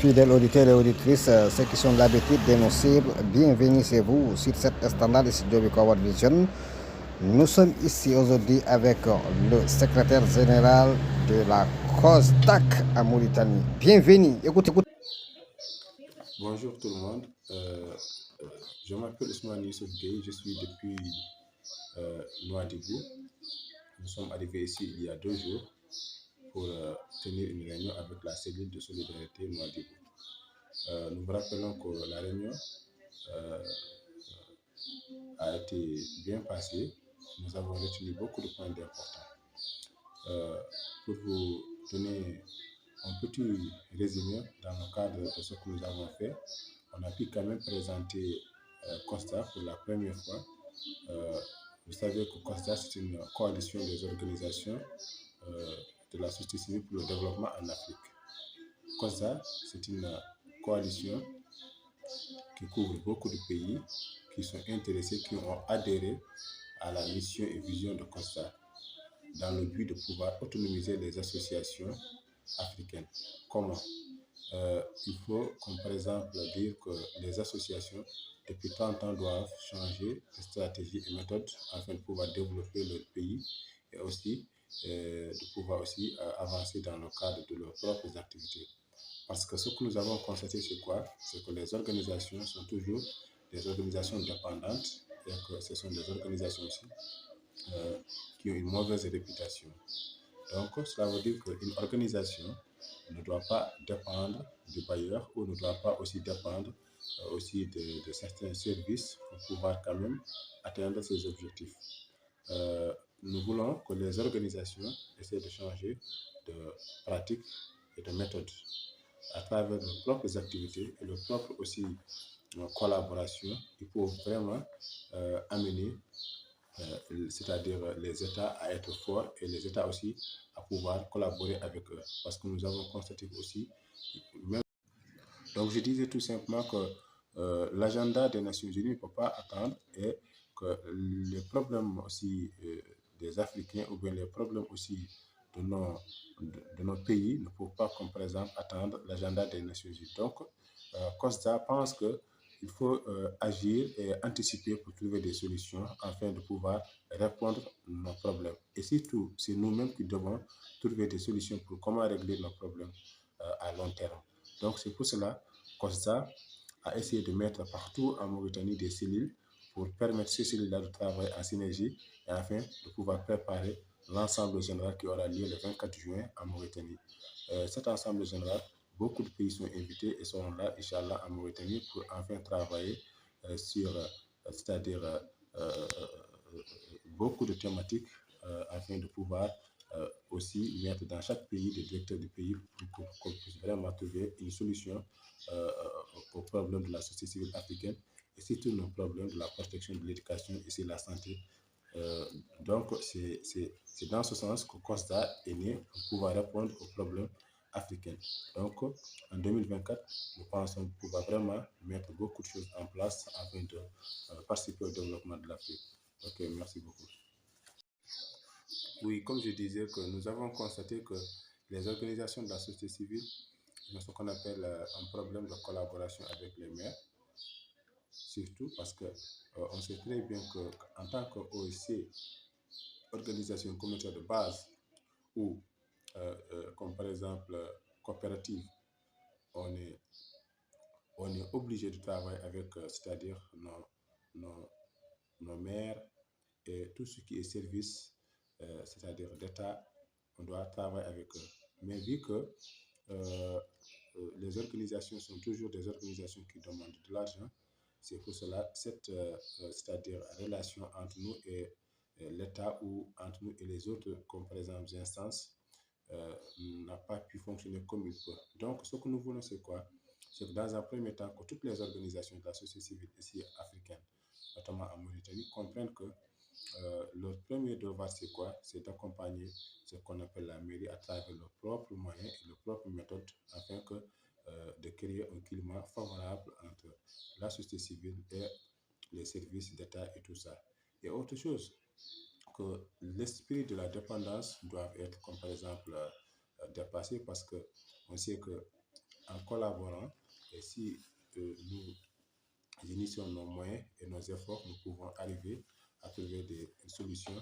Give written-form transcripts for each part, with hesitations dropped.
Fidèles auditeurs et auditrices, ceux qui sont d'habitude de nous suivre, bienvenue chez vous sur cette standard studio de World Vision. Nous sommes ici aujourd'hui avec le secrétaire général de la COSDAC à Mauritanie. Bienvenue. Écoutez. Bonjour tout le monde, je m'appelle Ousmane Youssouf Gueye, je suis depuis Nouadhibou. Nous sommes arrivés ici il y a 2 jours pour tenir une réunion avec la cellule de solidarité Nouadhibou. Nous vous rappelons que la réunion a été bien passée. Nous avons retenu beaucoup de points d'importance. Pour vous donner un petit résumé dans le cadre de ce que nous avons fait, on a pu quand même présenter COSDA pour la première fois. Vous savez que COSDA, c'est une coalition des organisations de la société civile pour le développement en Afrique. COSDA, c'est une coalition qui couvre beaucoup de pays qui sont intéressés, qui ont adhéré à la mission et vision de COSDA dans le but de pouvoir autonomiser les associations africaines. Comment? Il faut, comme par exemple, dire que les associations, depuis 30 ans, doivent changer de stratégie et méthode afin de pouvoir développer leur pays et aussi de pouvoir aussi avancer dans le cadre de leurs propres activités. Parce que ce que nous avons constaté, c'est quoi? C'est que les organisations sont toujours des organisations dépendantes et que ce sont des organisations aussi qui ont une mauvaise réputation. Donc, cela veut dire qu'une organisation ne doit pas dépendre du bailleur ou ne doit pas aussi dépendre aussi de certains services pour pouvoir quand même atteindre ses objectifs. Nous voulons que les organisations essaient de changer de pratique et de méthode à travers leurs propres activités et leurs propres aussi collaborations. Il faut vraiment amener c'est-à-dire les États à être forts et les États aussi à pouvoir collaborer avec eux. Parce que nous avons constaté aussi, même... Donc je disais tout simplement que l'agenda des Nations Unies ne peut pas attendre et que les problèmes aussi des Africains ou bien les problèmes aussi de nos pays ne peuvent pas, comme par exemple, attendre l'agenda des Nations Unies. Donc, COSDA pense que il faut agir et anticiper pour trouver des solutions afin de pouvoir répondre à nos problèmes. Et surtout, c'est nous-mêmes qui devons trouver des solutions pour comment régler nos problèmes à long terme. Donc, c'est pour cela que COSDA a essayé de mettre partout en Mauritanie des cellules pour permettre ces cellules-là de travailler en synergie et afin de pouvoir préparer l'ensemble général qui aura lieu le 24 juin en Mauritanie. Cet ensemble général, beaucoup de pays sont invités et seront là, Inch'Allah, en Mauritanie pour enfin travailler sur, c'est-à-dire beaucoup de thématiques afin de pouvoir aussi mettre dans chaque pays des directeurs du pays pour qu'on puisse vraiment trouver une solution aux problèmes de la société civile africaine et surtout nos problèmes de la protection de l'éducation et de la santé. Donc, c'est dans ce sens que COSDA est né pour pouvoir répondre aux problèmes africains. Donc, en 2024, nous pensons pouvoir vraiment mettre beaucoup de choses en place afin de participer au développement de l'Afrique. Ok, merci beaucoup. Oui, comme je disais, que nous avons constaté que les organisations de la société civile ont ce qu'on appelle un problème de collaboration avec les maires, surtout parce que on sait très bien qu'en tant qu'OEC, organisation communautaire de base, ou comme par exemple coopérative, on est obligé de travailler avec, c'est-à-dire nos maires et tout ce qui est service, c'est-à-dire d'État, on doit travailler avec eux. Mais vu que les organisations sont toujours des organisations qui demandent de l'argent, c'est pour cela c'est-à-dire relation entre nous et l'État ou entre nous et les autres, comme par exemple les instances, n'a pas pu fonctionner comme il peut. Donc, ce que nous voulons, c'est quoi? C'est que dans un premier temps, que toutes les organisations de la société civile ici africaine, notamment en Mauritanie, comprennent que leur premier devoir, c'est quoi? C'est d'accompagner ce qu'on appelle la mairie à travers leurs propres moyens et leurs propres méthodes afin de créer un climat favorable entre la société civile et les services d'État et tout ça. Et autre chose, que l'esprit de la dépendance doit être, comme par exemple, dépassé parce qu'on sait que en collaborant, et si nous initions nos moyens et nos efforts, nous pouvons arriver à trouver des solutions.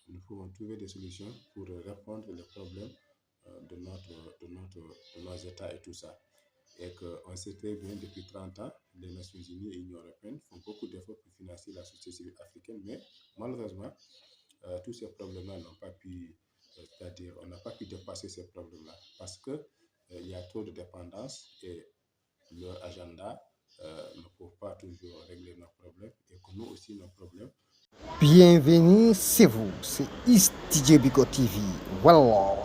Nous pouvons trouver des solutions pour répondre aux problèmes de nos États et tout ça. Et qu'on sait très bien, depuis 30 ans, les Nations Unies et l'Union européenne font beaucoup d'efforts pour financer la société civile africaine, mais malheureusement, tous ces problèmes-là n'ont pas pu, c'est-à-dire on n'a pas pu dépasser ces problèmes-là parce qu'il y a trop de dépendance et leur agenda ne peut pas toujours régler nos problèmes et que nous aussi nos problèmes. Bienvenue, c'est vous, c'est East DJ Bigo TV. Well,